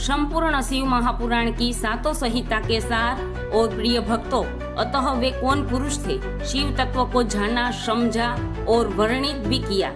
संपूर्ण शिव महापुराण की सातों संहिता के सार और प्रिय भक्तों, अतः वे कौन पुरुष थे, शिव तत्व को जाना, समझा और वर्णित भी किया।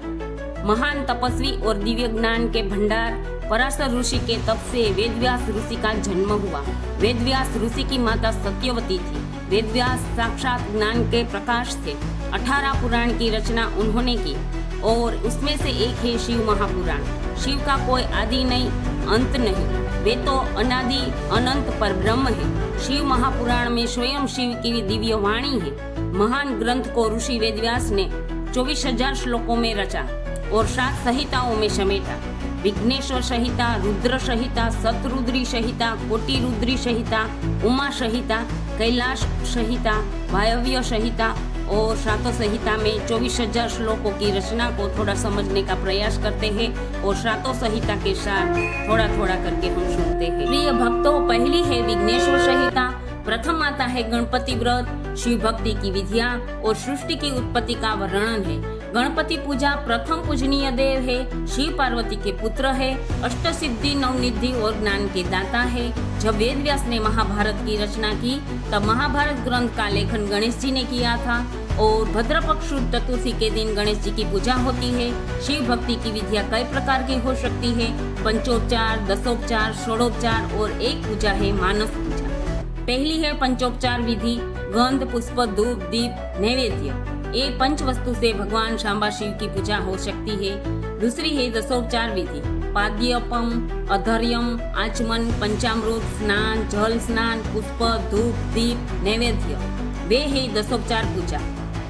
महान तपस्वी और दिव्य ज्ञान के भंडार पराशर ऋषि के तप से वेदव्यास ऋषि का जन्म हुआ। वेदव्यास ऋषि की माता सत्यवती थी। वेदव्यास साक्षात ज्ञान के प्रकाश थे। 18 पुराण की रचना उन्होंने की और उसमें से एक है शिव महापुराण। शिव का कोई आदि नहीं, अंत नहीं, वे तो अनादि अनंत पर ब्रह्म है। शिव महापुराण में स्वयं शिव की दिव्य वाणी है। महान ग्रंथ को ऋषि वेदव्यास ने 24,000 श्लोकों में रचा और 7 संहिताओं में समेटा। विघ्नेश्वर संहिता, रुद्र संहिता, शतरुद्री संहिता, कोटि रुद्री संहिता, उमा संहिता, कैलाश संहिता, वायव्य संहिता और 7 संहिता में 24,000 श्लोकों की रचना को थोड़ा समझने का प्रयास करते हैं और 7 संहिता के साथ थोड़ा थोड़ा करके हम सुनते हैं। प्रिय भक्तों, पहली है विघ्नेश्वर संहिता। प्रथम आता है गणपति व्रत, शिव भक्ति की विधियां और सृष्टि की उत्पत्ति का वर्णन है। गणपति पूजा प्रथम पूजनीय देव है। शिव पार्वती के पुत्र है। अष्ट सिद्धि, नवनिधि और ज्ञान के दाता है। जब वेदव्यास ने महाभारत की रचना की तब महाभारत ग्रंथ का लेखन गणेश जी ने किया था और भद्रपक्ष शुद्ध चतुर्थी के दिन गणेश जी की पूजा होती है। शिव भक्ति की विधियां कई प्रकार की हो सकती है। पंचोपचार, दशोपचार, षोडोपचार और एक पूजा है मानस पूजा। पहली है पंचोपचार विधि, गंध, पुष्प, धूप, दीप, नैवेद्य। ये पंच वस्तु से भगवान शांबा शिव की पूजा हो सकती है। दूसरी है दशोपचार विधि, पाद्यपम, अधर्यम, आचमन, पंचामृत, स्नान, जल स्नान, पुष्प, धूप, दीप, नैवेद्य। वे है दशोपचार पूजा।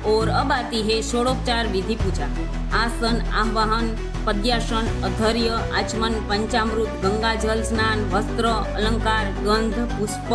और अब आती है षोडोपचार विधि पूजा, आसन, आह्वाहन, पद्यासन, अधर्य, आचमन, पंचामृत, गंगा जल स्नान, वस्त्र, अलंकार, गंध, पुष्प,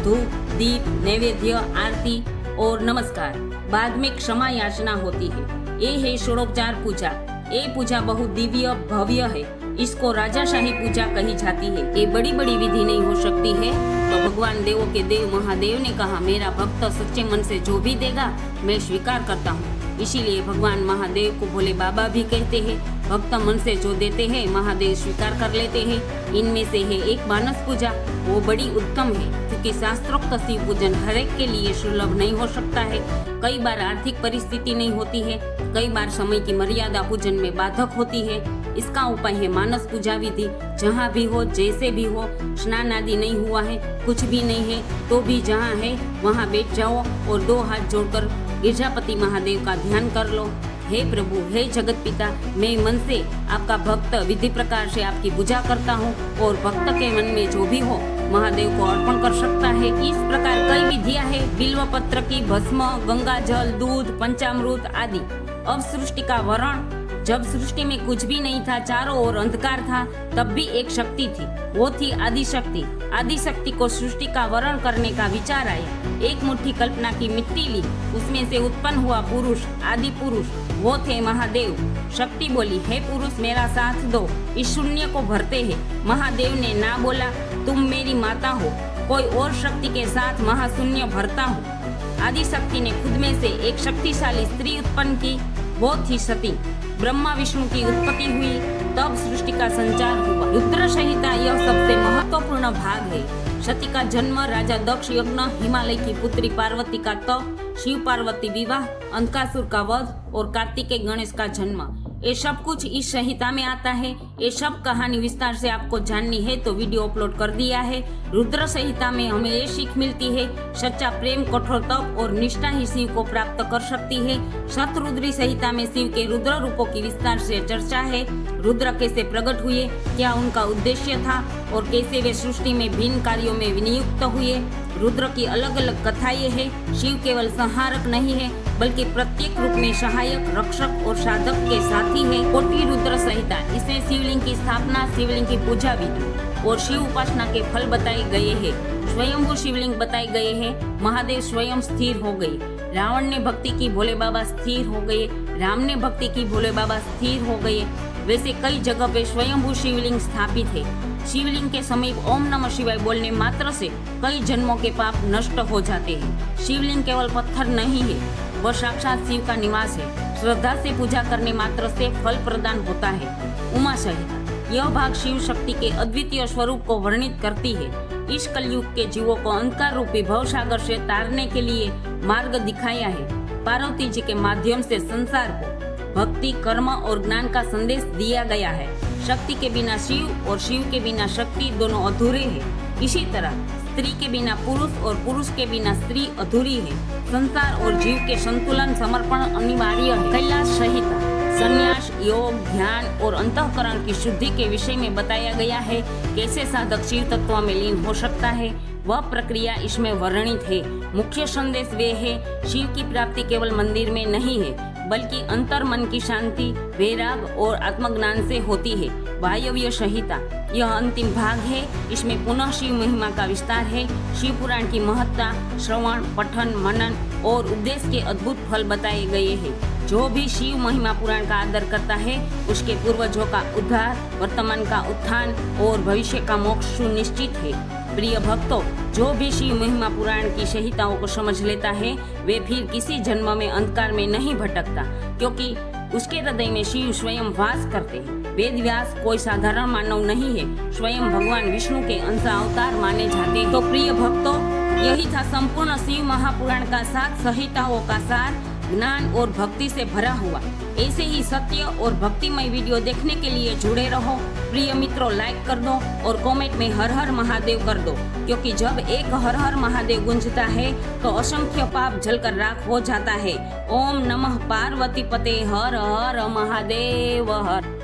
धूप, दीप, नैवेद्य, आरती और नमस्कार। बाद में क्षमा याचना होती है। ये है षोडोपचार पूजा। ये पूजा बहुत दिव्य भव्य है। इसको राजाशाही पूजा कही जाती है। ये बड़ी बड़ी विधि नहीं हो सकती है। तो भगवान देवों के देव महादेव ने कहा, मेरा भक्त सच्चे मन से जो भी देगा मैं स्वीकार करता हूँ। इसीलिए भगवान महादेव को भोले बाबा भी कहते हैं। भक्त मन से जो देते हैं महादेव स्वीकार कर लेते हैं। इनमें से है एक मानस पूजा, वो बड़ी उत्तम है क्योंकि शास्त्रोक्त शिव पूजन हर एक के लिए सुलभ नहीं हो सकता है। कई बार आर्थिक परिस्थिति नहीं होती है, कई बार समय की मर्यादा पूजन में बाधक होती है। इसका उपाय है मानस पूजा विधि। जहाँ भी हो, जैसे भी हो, स्नान आदि नहीं हुआ है, कुछ भी नहीं है, तो भी जहाँ है वहाँ बैठ जाओ और 2 हाथ जोड़कर गिरजापति महादेव का ध्यान कर लो। हे प्रभु, हे जगत पिता, मैं मन से आपका भक्त विधि प्रकार से आपकी पूजा करता हूँ और भक्त के मन में जो भी हो महादेव को अर्पण कर सकता है। इस प्रकार कई विधियां है, बिल्व पत्र की भस्म, गंगा जल, दूध, पंचामृत आदि। अब सृष्टि का वर्ण। जब सृष्टि में कुछ भी नहीं था, चारों ओर अंधकार था, तब भी एक शक्ति थी, वो थी आदिशक्ति। आदिशक्ति को सृष्टि का वर्ण करने का विचार आया। एक मुट्ठी कल्पना की मिट्टी ली, उसमें से उत्पन्न हुआ पुरुष, आदि पुरुष, वो थे महादेव। शक्ति बोली, हे पुरुष मेरा साथ दो, इस शून्य को भरते हैं। महादेव ने ना बोला, तुम मेरी माता हो, कोई और शक्ति के साथ महाशून्य भरता हूँ। आदिशक्ति ने खुद में से एक शक्तिशाली स्त्री उत्पन्न की, वो थी सती। ब्रह्मा विष्णु की उत्पत्ति हुई, तब सृष्टि का संचार हुआ। रुद्र संहिता यह सबसे महत्वपूर्ण भाग है। सती का जन्म, राजा दक्ष यज्ञ, हिमालय की पुत्री पार्वती का तप, शिव पार्वती विवाह, अंधकासुर का वध और कार्तिकेय गणेश का जन्म, ये सब कुछ इस संहिता में आता है। ये सब कहानी विस्तार से आपको जाननी है तो वीडियो अपलोड कर दिया है। रुद्र संहिता में हमें ये सीख मिलती है, सच्चा प्रेम, कठोर तप और निष्ठा ही शिव को प्राप्त कर सकती है। शतरुद्री संहिता में शिव के रुद्र रूपों की विस्तार से चर्चा है। रुद्र कैसे प्रकट हुए, क्या उनका उद्देश्य था और कैसे वे सृष्टि में भिन्न कार्यों में विनियुक्त हुए। रुद्र की अलग अलग कथाएं हैं। शिव केवल संहारक नहीं है बल्कि प्रत्येक रूप में सहायक, रक्षक और साधक के साथी है। कोटि रुद्र संहिता, इसमें शिवलिंग की स्थापना, शिवलिंग की पूजा विधि और शिव उपासना के फल बताए गए हैं। स्वयंभू शिवलिंग बताए गए हैं। महादेव स्वयं स्थिर हो गए। रावण ने भक्ति की, भोले बाबा स्थिर हो गए। राम ने भक्ति की, भोले बाबा स्थिर हो गए। वैसे कई जगह पे स्वयंभू शिवलिंग स्थापित है। शिवलिंग के समीप ओम नमः शिवाय बोलने मात्र से कई जन्मों के पाप नष्ट हो जाते हैं। शिवलिंग केवल पत्थर नहीं है, वह साक्षात शिव का निवास है। श्रद्धा से पूजा करने मात्र से फल प्रदान होता है। उमा संहिता, यह भाग शिव शक्ति के अद्वितीय स्वरूप को वर्णित करती है। इस कलयुग के जीवों को अंधकार रूपी भवसागर से तारने के लिए मार्ग दिखाया है। पार्वती जी के माध्यम से संसार को भक्ति, कर्म और ज्ञान का संदेश दिया गया है। शक्ति के बिना शिव और शिव के बिना शक्ति दोनों अधूरे हैं। इसी तरह स्त्री के बिना पुरुष और पुरुष के बिना स्त्री अधूरी है। संसार और जीव के संतुलन समर्पण अनिवार्य है। कैलाश संहिता संन्यास, योग, ध्यान और अंतःकरण की शुद्धि के विषय में बताया गया है। कैसे साधक शिव तत्व में लीन हो सकता है, वह प्रक्रिया इसमें वर्णित है। मुख्य संदेश वे है, शिव की प्राप्ति केवल मंदिर में नहीं है, बल्कि अंतर मन की शांति, वैराग और आत्मज्ञान से होती है। वायव्य संहिता यह अंतिम भाग है। इसमें पुनः शिव महिमा का विस्तार है। शिव पुराण की महत्ता, श्रवण, पठन, मनन और उपदेश के अद्भुत फल बताए गए हैं। जो भी शिव महिमा पुराण का आदर करता है, उसके पूर्वजों का उद्धार, वर्तमान का उत्थान और भविष्य का मोक्ष सुनिश्चित है। प्रिय भक्तों, जो भी शिव महिमा पुराण की संहिताओं को समझ लेता है, वे फिर किसी जन्म में अंधकार में नहीं भटकता, क्योंकि उसके हृदय में शिव स्वयं वास करते हैं। वेद व्यास कोई साधारण मानव नहीं है, स्वयं भगवान विष्णु के अंश अवतार माने जाते हैं। तो प्रिय भक्तों, यही था संपूर्ण शिव महापुराण का 7 संहिताओं का सार, ज्ञान और भक्ति से भरा हुआ। ऐसे ही सत्य और भक्तिमय वीडियो देखने के लिए जुड़े रहो। प्रिय मित्रों, लाइक कर दो और कमेंट में हर हर महादेव कर दो, क्योंकि जब एक हर हर महादेव गूंजता है तो असंख्य पाप जलकर राख हो जाता है। ओम नमः पार्वती पते हर हर महादेव हर।